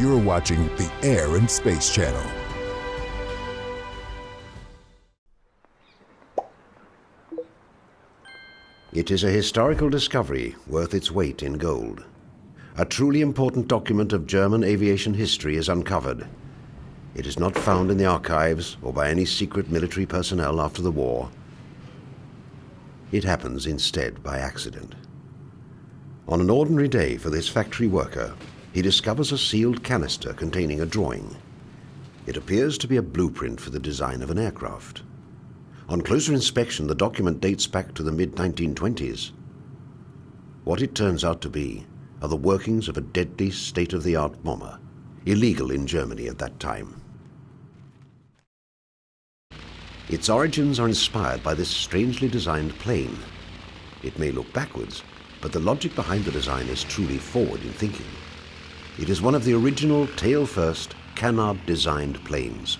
You're watching the Air and Space Channel. It is a historical discovery worth its weight in gold. A truly important document of German aviation history is uncovered. It is not found in the archives or by any secret military personnel after the war. It happens instead by accident. On an ordinary day for this factory worker, he discovers a sealed canister containing a drawing. It appears to be a blueprint for the design of an aircraft. On closer inspection, the document dates back to the mid-1920s. What it turns out to be are the workings of a deadly state-of-the-art bomber, illegal in Germany at that time. Its origins are inspired by this strangely designed plane. It may look backwards, but the logic behind the design is truly forward in thinking. It is one of the original tail-first Canard-designed planes,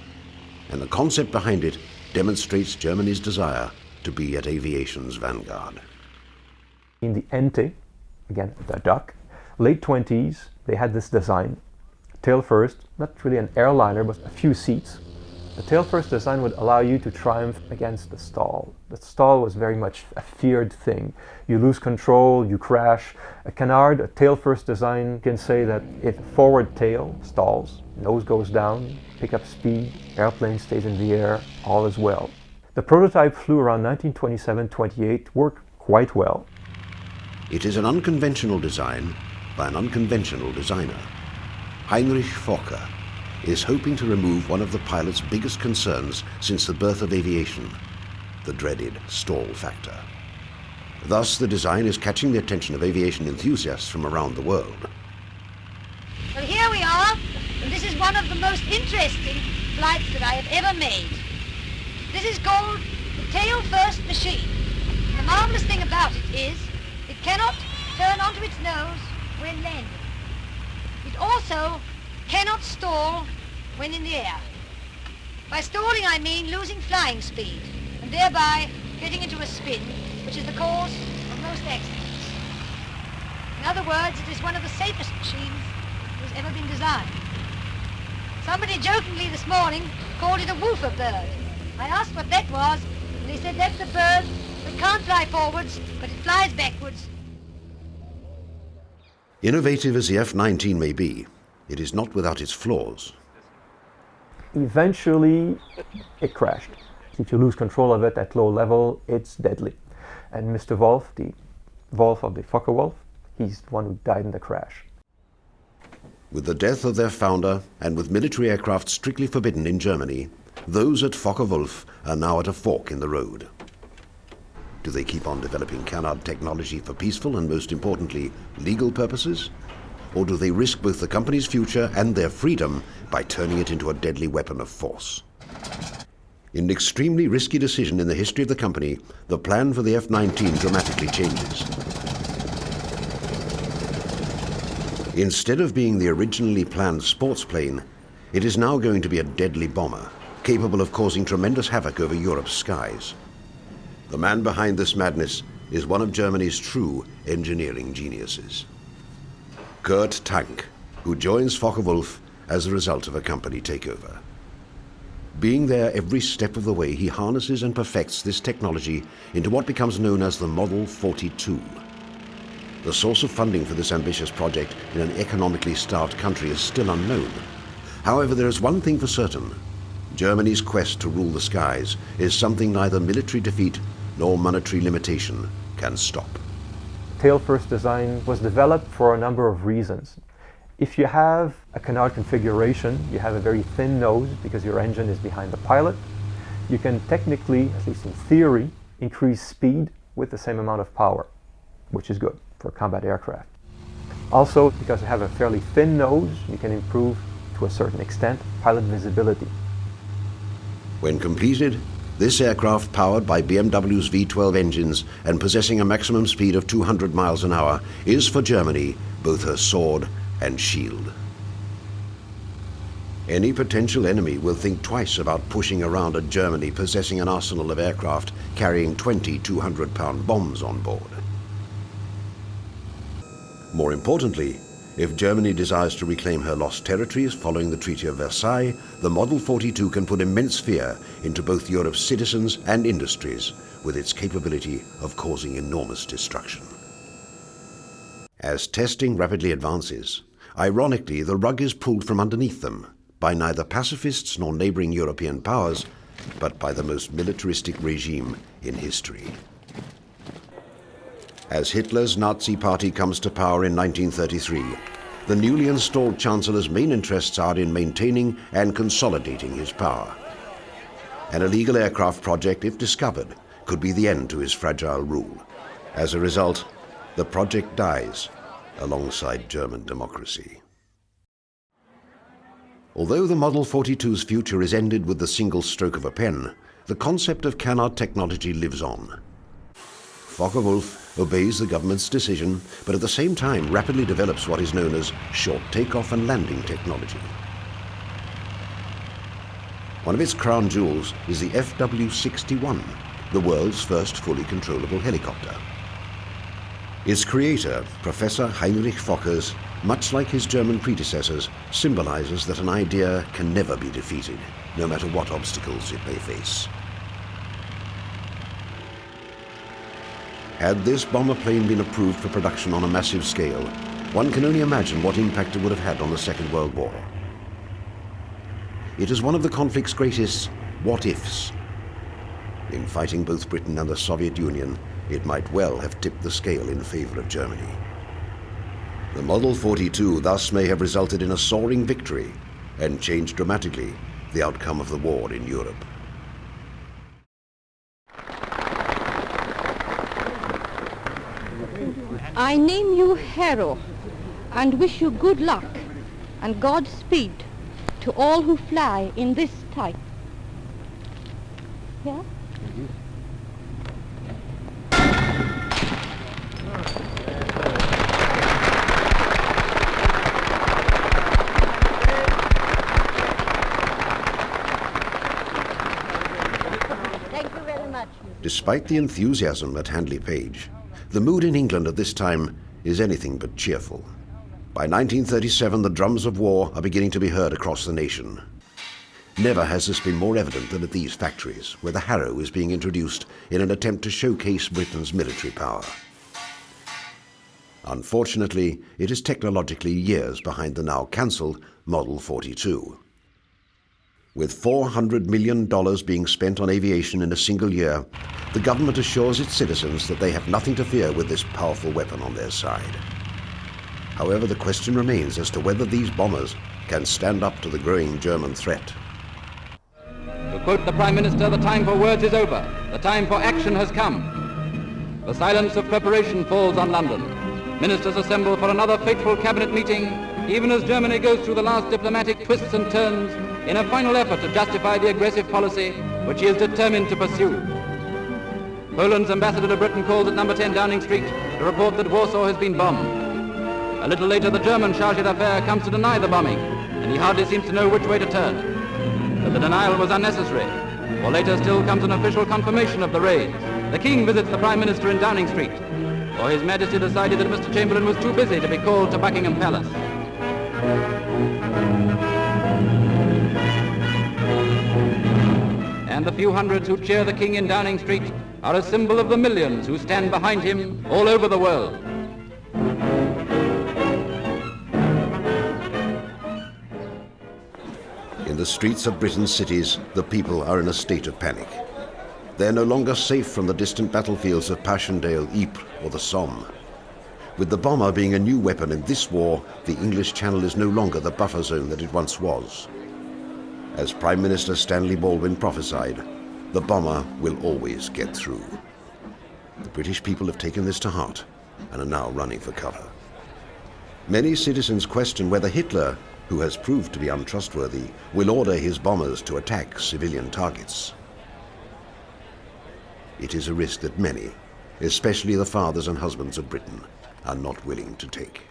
and the concept behind it demonstrates Germany's desire to be at aviation's vanguard. In the NT, again the duck, late 20s, they had this design. Tail first, not really an airliner, but a few seats. The tail first design would allow you to triumph against the stall. The stall was very much a feared thing. You lose control, you crash. A Canard, a tail first design, can say that if forward tail stalls, nose goes down, pick up speed, airplane stays in the air, all is well. The prototype flew around 1927-28, worked quite well. It is an unconventional design by an unconventional designer. Heinrich Fokker is hoping to remove one of the pilot's biggest concerns since the birth of aviation, the dreaded stall factor. Thus, the design is catching the attention of aviation enthusiasts from around the world. Well, here we are, and this is one of the most interesting flights that I have ever made. This is called the tail-first machine. The marvelous thing about it is it cannot turn onto its nose when landing. It also cannot stall when in the air. By stalling I mean losing flying speed and thereby getting into a spin, which is the cause of most accidents. In other words, it is one of the safest machines that has ever been designed. Somebody jokingly this morning called it a woofer bird. I asked what that was, and they said that's a bird that can't fly forwards, but it flies backwards. Innovative as the F-19 may be, it is not without its flaws. Eventually, it crashed. If you lose control of it at low level, it's deadly. And Mr. Wolf, the Wolf of the Focke-Wulf, he's the one who died in the crash. With the death of their founder, and with military aircraft strictly forbidden in Germany, those at Focke-Wulf are now at a fork in the road. Do they keep on developing Canard technology for peaceful and, most importantly, legal purposes? Or do they risk both the company's future and their freedom by turning it into a deadly weapon of force? In an extremely risky decision in the history of the company, the plan for the F-19 dramatically changes. Instead of being the originally planned sports plane, it is now going to be a deadly bomber, capable of causing tremendous havoc over Europe's skies. The man behind this madness is one of Germany's true engineering geniuses. Kurt Tank, who joins Focke-Wulf as a result of a company takeover. Being there every step of the way, he harnesses and perfects this technology into what becomes known as the Model 42. The source of funding for this ambitious project in an economically starved country is still unknown. However, there is one thing for certain. Germany's quest to rule the skies is something neither military defeat nor monetary limitation can stop. Tail-first design was developed for a number of reasons. If you have a Canard configuration, you have a very thin nose because your engine is behind the pilot. You can technically, at least in theory, increase speed with the same amount of power, which is good for combat aircraft. Also, because you have a fairly thin nose, you can improve, to a certain extent, pilot visibility. When completed, this aircraft, powered by BMW's V12 engines and possessing a maximum speed of 200 miles an hour, is for Germany both her sword and shield. Any potential enemy will think twice about pushing around a Germany possessing an arsenal of aircraft carrying 20 200-pound bombs on board. More importantly, If Germany desires to reclaim her lost territories following the Treaty of Versailles, the Model 42 can put immense fear into both Europe's citizens and industries with its capability of causing enormous destruction. As testing rapidly advances, ironically, the rug is pulled from underneath them by neither pacifists nor neighboring European powers, but by the most militaristic regime in history. As Hitler's Nazi Party comes to power in 1933, the newly installed Chancellor's main interests are in maintaining and consolidating his power. An illegal aircraft project, if discovered, could be the end to his fragile rule. As a result, the project dies alongside German democracy. Although the Model 42's future is ended with the single stroke of a pen, the concept of Canard technology lives on. Focke-Wulf obeys the government's decision, but at the same time rapidly develops what is known as short takeoff and landing technology. One of its crown jewels is the FW-61, the world's first fully controllable helicopter. Its creator, Professor Heinrich Focke's, much like his German predecessors, symbolizes that an idea can never be defeated, no matter what obstacles it may face. Had this bomber plane been approved for production on a massive scale, one can only imagine what impact it would have had on the Second World War. It is one of the conflict's greatest what-ifs. In fighting both Britain and the Soviet Union, it might well have tipped the scale in favor of Germany. The Model 42 thus may have resulted in a soaring victory and changed dramatically the outcome of the war in Europe. I name you hero and wish you good luck and Godspeed to all who fly in this type. Yeah? Thank you very much. Despite the enthusiasm at Handley Page, the mood in England at this time is anything but cheerful. By 1937, the drums of war are beginning to be heard across the nation. Never has this been more evident than at these factories, where the Harrow is being introduced in an attempt to showcase Britain's military power. Unfortunately, it is technologically years behind the now cancelled Model 42. With $400 million being spent on aviation in a single year, the government assures its citizens that they have nothing to fear with this powerful weapon on their side. However, the question remains as to whether these bombers can stand up to the growing German threat. To quote the Prime Minister, the time for words is over. The time for action has come. The silence of preparation falls on London. Ministers assemble for another fateful cabinet meeting, even as Germany goes through the last diplomatic twists and turns in a final effort to justify the aggressive policy which he is determined to pursue. Poland's ambassador to Britain calls at number 10 Downing Street to report that Warsaw has been bombed. A little later, the German chargé d'affaires comes to deny the bombing, and he hardly seems to know which way to turn. But the denial was unnecessary, for later still comes an official confirmation of the raid. The King visits the Prime Minister in Downing Street, for His Majesty decided that Mr. Chamberlain was too busy to be called to Buckingham Palace. And the few hundreds who cheer the King in Downing Street are a symbol of the millions who stand behind him all over the world. In the streets of Britain's cities, the people are in a state of panic. They're no longer safe from the distant battlefields of Passchendaele, Ypres, or the Somme. With the bomber being a new weapon in this war, the English Channel is no longer the buffer zone that it once was. As Prime Minister Stanley Baldwin prophesied, the bomber will always get through. The British people have taken this to heart and are now running for cover. Many citizens question whether Hitler, who has proved to be untrustworthy, will order his bombers to attack civilian targets. It is a risk that many, especially the fathers and husbands of Britain, are not willing to take.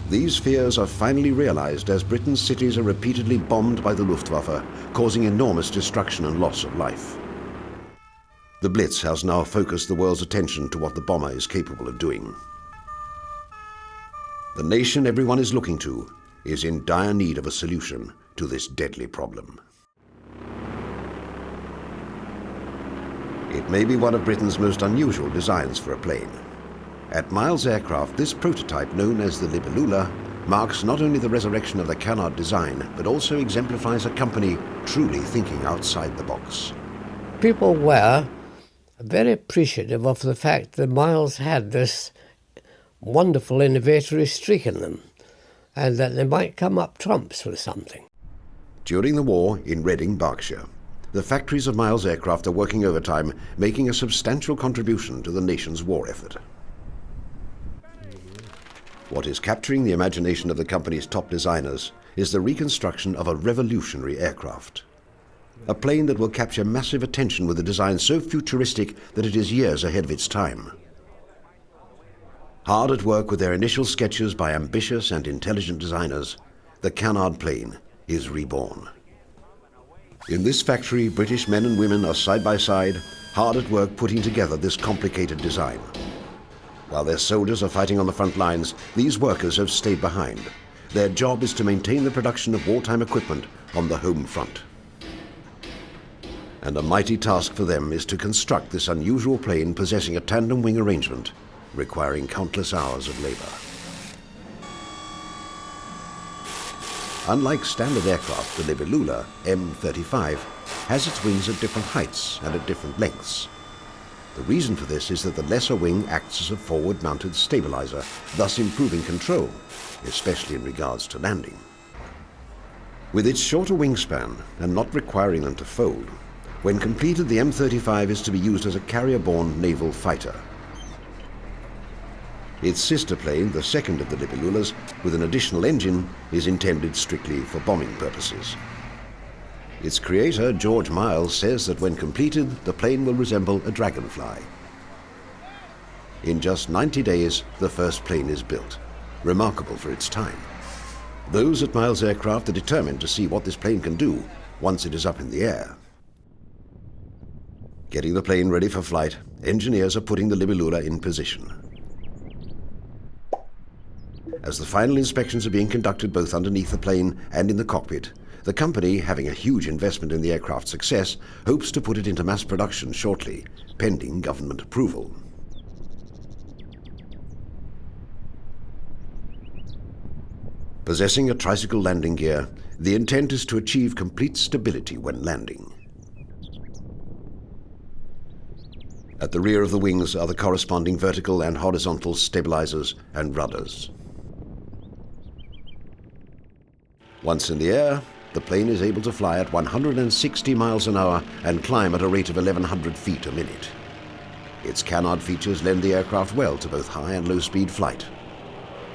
These fears are finally realized as Britain's cities are repeatedly bombed by the Luftwaffe, causing enormous destruction and loss of life. The Blitz has now focused the world's attention to what the bomber is capable of doing. The nation everyone is looking to is in dire need of a solution to this deadly problem. It may be one of Britain's most unusual designs for a plane. At Miles Aircraft, this prototype, known as the Libellula, marks not only the resurrection of the Canard design, but also exemplifies a company truly thinking outside the box. People were very appreciative of the fact that Miles had this wonderful innovatory streak in them, and that they might come up trumps with something. During the war in Reading, Berkshire, the factories of Miles Aircraft are working overtime, making a substantial contribution to the nation's war effort. What is capturing the imagination of the company's top designers is the reconstruction of a revolutionary aircraft. A plane that will capture massive attention with a design so futuristic that it is years ahead of its time. Hard at work with their initial sketches by ambitious and intelligent designers, the Canard plane is reborn. In this factory, British men and women are side by side, hard at work putting together this complicated design. While their soldiers are fighting on the front lines, these workers have stayed behind. Their job is to maintain the production of wartime equipment on the home front. And a mighty task for them is to construct this unusual plane possessing a tandem wing arrangement, requiring countless hours of labor. Unlike standard aircraft, the Libellula M35 has its wings at different heights and at different lengths. The reason for this is that the lesser wing acts as a forward-mounted stabilizer, thus improving control, especially in regards to landing. With its shorter wingspan and not requiring them to fold, when completed, the M35 is to be used as a carrier-borne naval fighter. Its sister plane, the second of the Libellulas, with an additional engine, is intended strictly for bombing purposes. Its creator, George Miles, says that when completed, the plane will resemble a dragonfly. In just 90 days, the first plane is built, remarkable for its time. Those at Miles Aircraft are determined to see what this plane can do once it is up in the air. Getting the plane ready for flight, engineers are putting the Libellula in position. As the final inspections are being conducted both underneath the plane and in the cockpit, the company, having a huge investment in the aircraft's success, hopes to put it into mass production shortly, pending government approval. Possessing a tricycle landing gear, the intent is to achieve complete stability when landing. At the rear of the wings are the corresponding vertical and horizontal stabilizers and rudders. Once in the air, the plane is able to fly at 160 miles an hour and climb at a rate of 1,100 feet a minute. Its Canard features lend the aircraft well to both high and low-speed flight.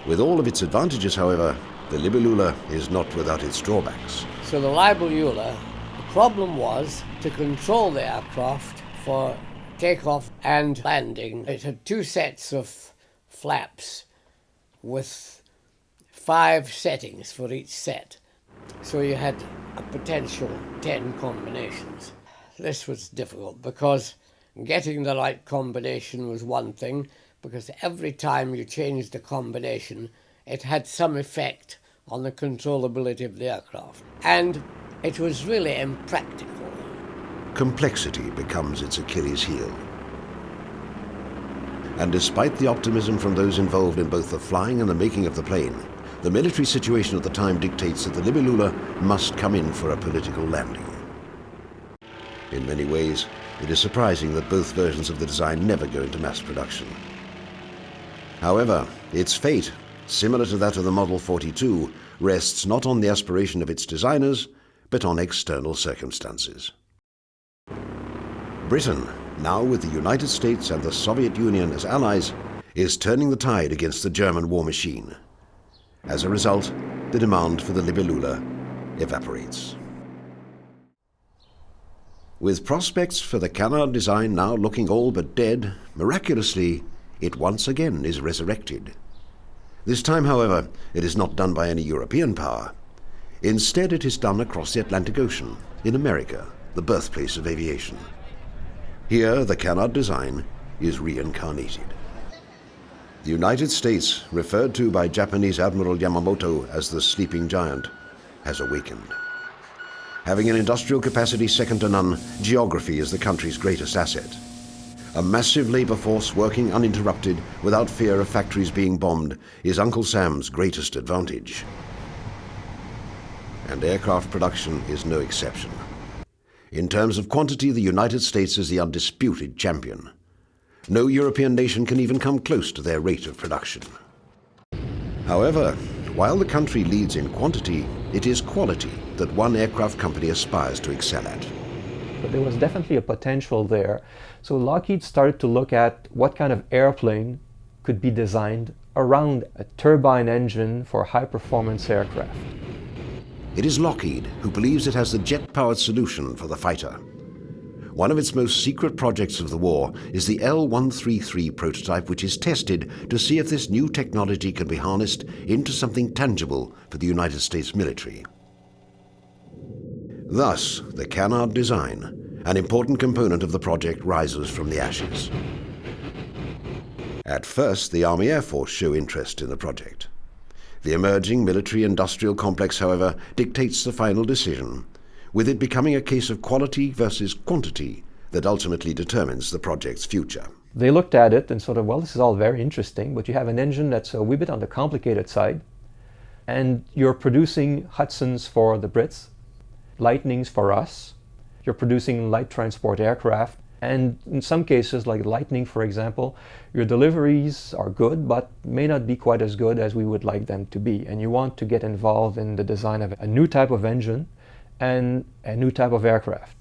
With all of its advantages, however, the Libellula is not without its drawbacks. So the Libellula, the problem was to control the aircraft for takeoff and landing. It had two sets of flaps with 5 settings for each set. So you had a potential 10 combinations. This was difficult because getting the right combination was one thing, because every time you changed the combination, it had some effect on the controllability of the aircraft. And it was really impractical. Complexity becomes its Achilles heel. And despite the optimism from those involved in both the flying and the making of the plane, the military situation at the time dictates that the Libellula must come in for a political landing. In many ways, it is surprising that both versions of the design never go into mass production. However, its fate, similar to that of the Model 42, rests not on the aspiration of its designers, but on external circumstances. Britain, now with the United States and the Soviet Union as allies, is turning the tide against the German war machine. As a result, the demand for the Libellula evaporates. With prospects for the Canard design now looking all but dead, miraculously, it once again is resurrected. This time, however, it is not done by any European power. Instead, it is done across the Atlantic Ocean, in America, the birthplace of aviation. Here, the Canard design is reincarnated. The United States, referred to by Japanese Admiral Yamamoto as the sleeping giant, has awakened. Having an industrial capacity second to none, geography is the country's greatest asset. A massive labor force working uninterrupted without fear of factories being bombed is Uncle Sam's greatest advantage. And aircraft production is no exception. In terms of quantity, the United States is the undisputed champion. No European nation can even come close to their rate of production. However, while the country leads in quantity, it is quality that one aircraft company aspires to excel at. But there was definitely a potential there. So Lockheed started to look at what kind of airplane could be designed around a turbine engine for high-performance aircraft. It is Lockheed who believes it has the jet-powered solution for the fighter. One of its most secret projects of the war is the L-133 prototype, which is tested to see if this new technology can be harnessed into something tangible for the United States military. Thus, the Canard design, an important component of the project, rises from the ashes. At first, the Army Air Force show interest in the project. The emerging military-industrial complex, however, dictates the final decision, with it becoming a case of quality versus quantity that ultimately determines the project's future. They looked at it and sort of, well, this is all very interesting, but you have an engine that's a wee bit on the complicated side, and you're producing Hudsons for the Brits, Lightnings for us, you're producing light transport aircraft, and in some cases, like Lightning, for example, your deliveries are good, but may not be quite as good as we would like them to be, and you want to get involved in the design of a new type of engine and a new type of aircraft.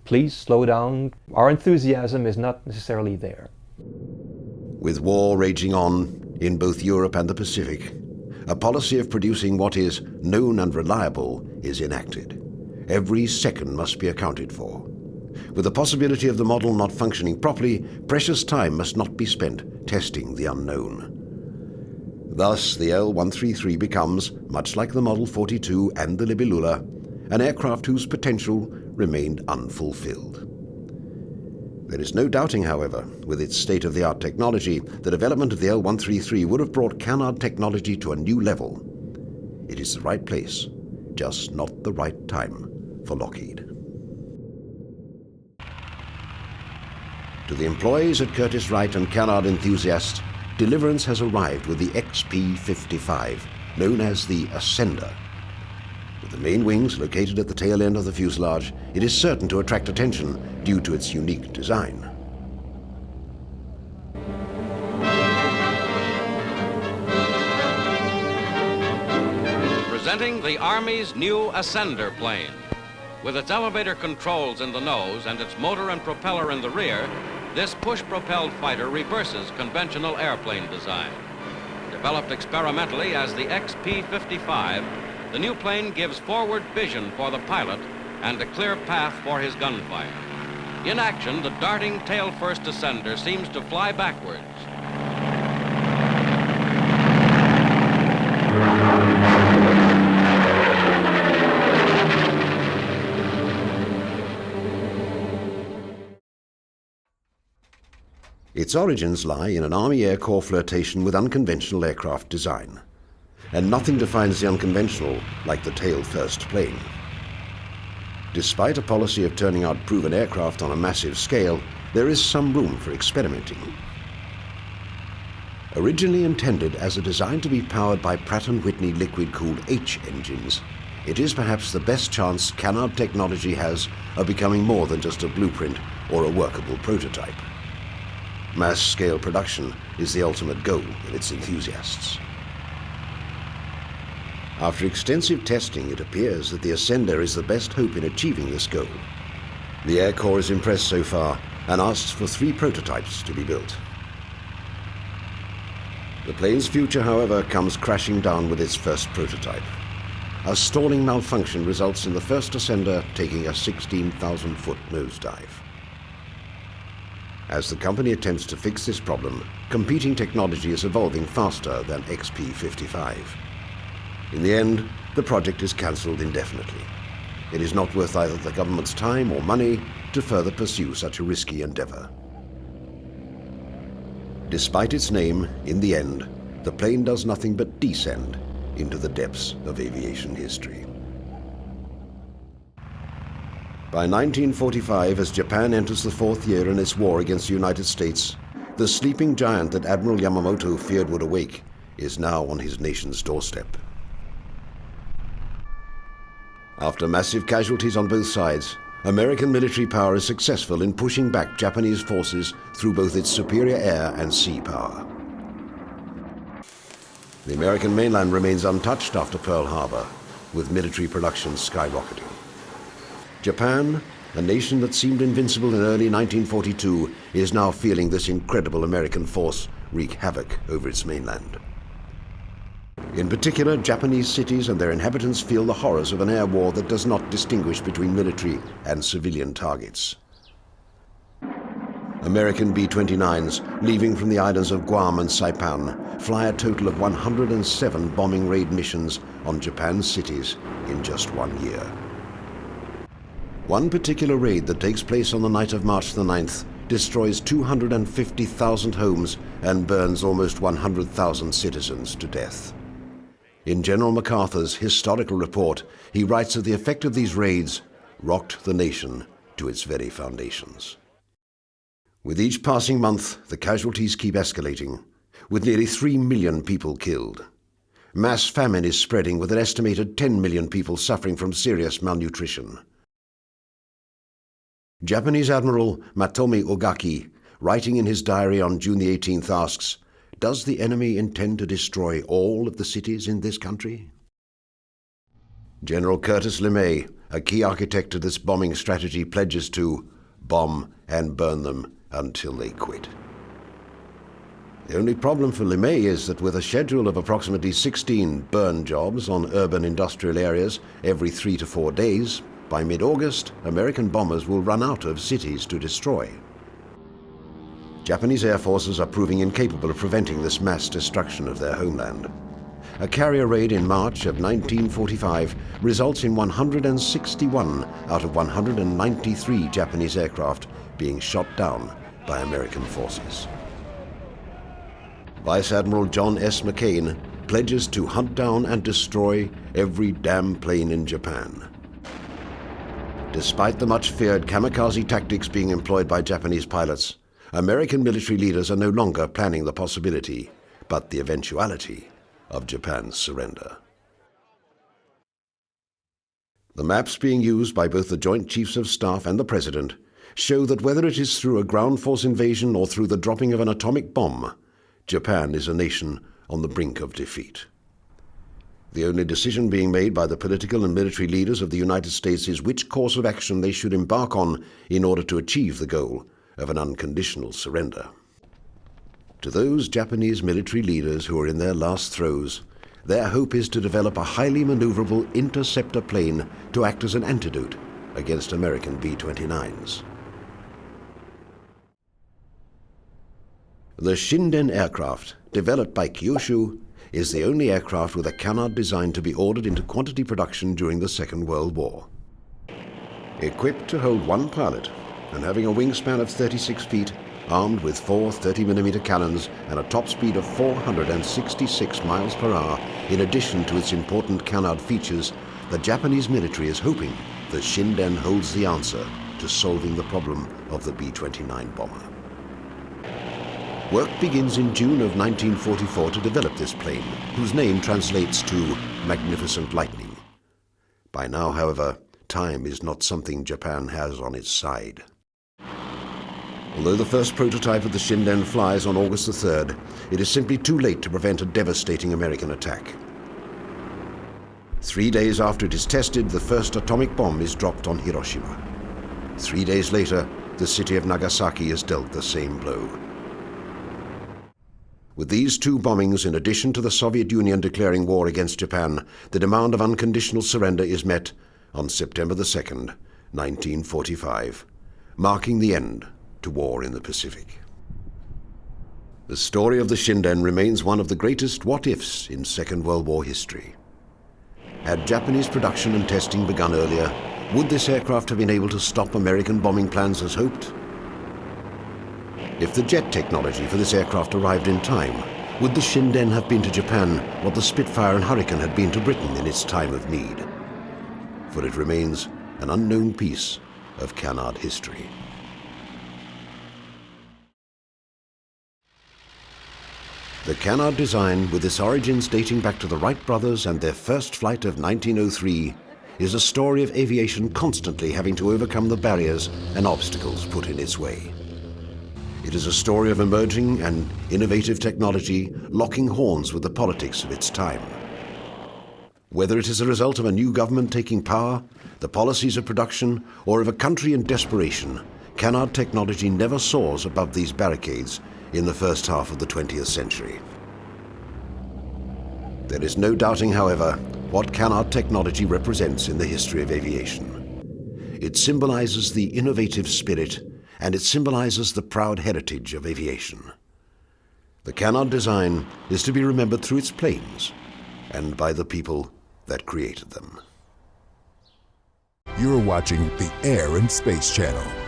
Please slow down. Our enthusiasm is not necessarily there. With war raging on in both Europe and the Pacific, a policy of producing what is known and reliable is enacted. Every second must be accounted for. With the possibility of the model not functioning properly, precious time must not be spent testing the unknown. Thus, the L-133 becomes, much like the Model 42 and the Libellula, an aircraft whose potential remained unfulfilled. There is no doubting, however, with its state-of-the-art technology, the development of the L-133 would have brought Canard technology to a new level. It is the right place, just not the right time for Lockheed. To the employees at Curtiss-Wright and Canard enthusiasts, deliverance has arrived with the XP-55, known as the Ascender. With the main wings located at the tail end of the fuselage, it is certain to attract attention due to its unique design. Presenting the Army's new Ascender plane. With its elevator controls in the nose and its motor and propeller in the rear, this push-propelled fighter reverses conventional airplane design. Developed experimentally as the XP-55, the new plane gives forward vision for the pilot and a clear path for his gunfire. In action, the darting tail-first Ascender seems to fly backwards. Its origins lie in an Army Air Corps flirtation with unconventional aircraft design. And nothing defines the unconventional like the tail-first plane. Despite a policy of turning out proven aircraft on a massive scale, there is some room for experimenting. Originally intended as a design to be powered by Pratt & Whitney liquid-cooled H engines, it is perhaps the best chance Canard technology has of becoming more than just a blueprint or a workable prototype. Mass-scale production is the ultimate goal of its enthusiasts. After extensive testing, it appears that the Ascender is the best hope in achieving this goal. The Air Corps is impressed so far and asks for 3 prototypes to be built. The plane's future, however, comes crashing down with its first prototype. A stalling malfunction results in the first Ascender taking a 16,000-foot nosedive. As the company attempts to fix this problem, competing technology is evolving faster than XP-55. In the end, the project is cancelled indefinitely. It is not worth either the government's time or money to further pursue such a risky endeavor. Despite its name, in the end, the plane does nothing but descend into the depths of aviation history. By 1945, as Japan enters the fourth year in its war against the United States, the sleeping giant that Admiral Yamamoto feared would awake is now on his nation's doorstep. After massive casualties on both sides, American military power is successful in pushing back Japanese forces through both its superior air and sea power. The American mainland remains untouched after Pearl Harbor, with military production skyrocketing. Japan, a nation that seemed invincible in early 1942, is now feeling this incredible American force wreak havoc over its mainland. In particular, Japanese cities and their inhabitants feel the horrors of an air war that does not distinguish between military and civilian targets. American B-29s, leaving from the islands of Guam and Saipan, fly a total of 107 bombing raid missions on Japan's cities in just 1 year. One particular raid that takes place on the night of March the 9th destroys 250,000 homes and burns almost 100,000 citizens to death. In General MacArthur's historical report, he writes that the effect of these raids rocked the nation to its very foundations. With each passing month, the casualties keep escalating, with nearly 3 million people killed. Mass famine is spreading, with an estimated 10 million people suffering from serious malnutrition. Japanese Admiral Matomi Ogaki, writing in his diary on June the 18th, asks, "Does the enemy intend to destroy all of the cities in this country?" General Curtis LeMay, a key architect of this bombing strategy, pledges to bomb and burn them until they quit. The only problem for LeMay is that with a schedule of approximately 16 burn jobs on urban industrial areas every 3 to 4 days, by mid-August, American bombers will run out of cities to destroy. Japanese air forces are proving incapable of preventing this mass destruction of their homeland. A carrier raid in March of 1945 results in 161 out of 193 Japanese aircraft being shot down by American forces. Vice Admiral John S. McCain pledges to hunt down and destroy every damn plane in Japan. Despite the much-feared kamikaze tactics being employed by Japanese pilots, American military leaders are no longer planning the possibility, but the eventuality, of Japan's surrender. The maps being used by both the Joint Chiefs of Staff and the President show that whether it is through a ground force invasion or through the dropping of an atomic bomb, Japan is a nation on the brink of defeat. The only decision being made by the political and military leaders of the United States is which course of action they should embark on in order to achieve the goal of an unconditional surrender. To those Japanese military leaders who are in their last throes, their hope is to develop a highly maneuverable interceptor plane to act as an antidote against American B-29s. The Shinden aircraft, developed by Kyushu, is the only aircraft with a Canard design to be ordered into quantity production during the Second World War. Equipped to hold one pilot and having a wingspan of 36 feet, armed with 4 30mm cannons and a top speed of 466 miles per hour, in addition to its important Canard features, the Japanese military is hoping that Shinden holds the answer to solving the problem of the B-29 bomber. Work begins in June of 1944 to develop this plane, whose name translates to Magnificent Lightning. By now, however, time is not something Japan has on its side. Although the first prototype of the Shinden flies on August the 3rd, it is simply too late to prevent a devastating American attack. 3 days after it is tested, the first atomic bomb is dropped on Hiroshima. 3 days later, the city of Nagasaki is dealt the same blow. With these two bombings, in addition to the Soviet Union declaring war against Japan, the demand of unconditional surrender is met on September the 2nd, 1945, marking the end to war in the Pacific. The story of the Shinden remains one of the greatest what-ifs in Second World War history. Had Japanese production and testing begun earlier, would this aircraft have been able to stop American bombing plans as hoped? If the jet technology for this aircraft arrived in time, would the Shinden have been to Japan what the Spitfire and Hurricane had been to Britain in its time of need? For it remains an unknown piece of Canard history. The Canard design, with its origins dating back to the Wright brothers and their first flight of 1903, is a story of aviation constantly having to overcome the barriers and obstacles put in its way. It is a story of emerging and innovative technology locking horns with the politics of its time. Whether it is a result of a new government taking power, the policies of production, or of a country in desperation, Canard technology never soars above these barricades in the first half of the 20th century. There is no doubting, however, what Canard technology represents in the history of aviation. It symbolizes the innovative spirit, and it symbolizes the proud heritage of aviation. The Canard design is to be remembered through its planes and by the people that created them. You're watching the Air and Space Channel.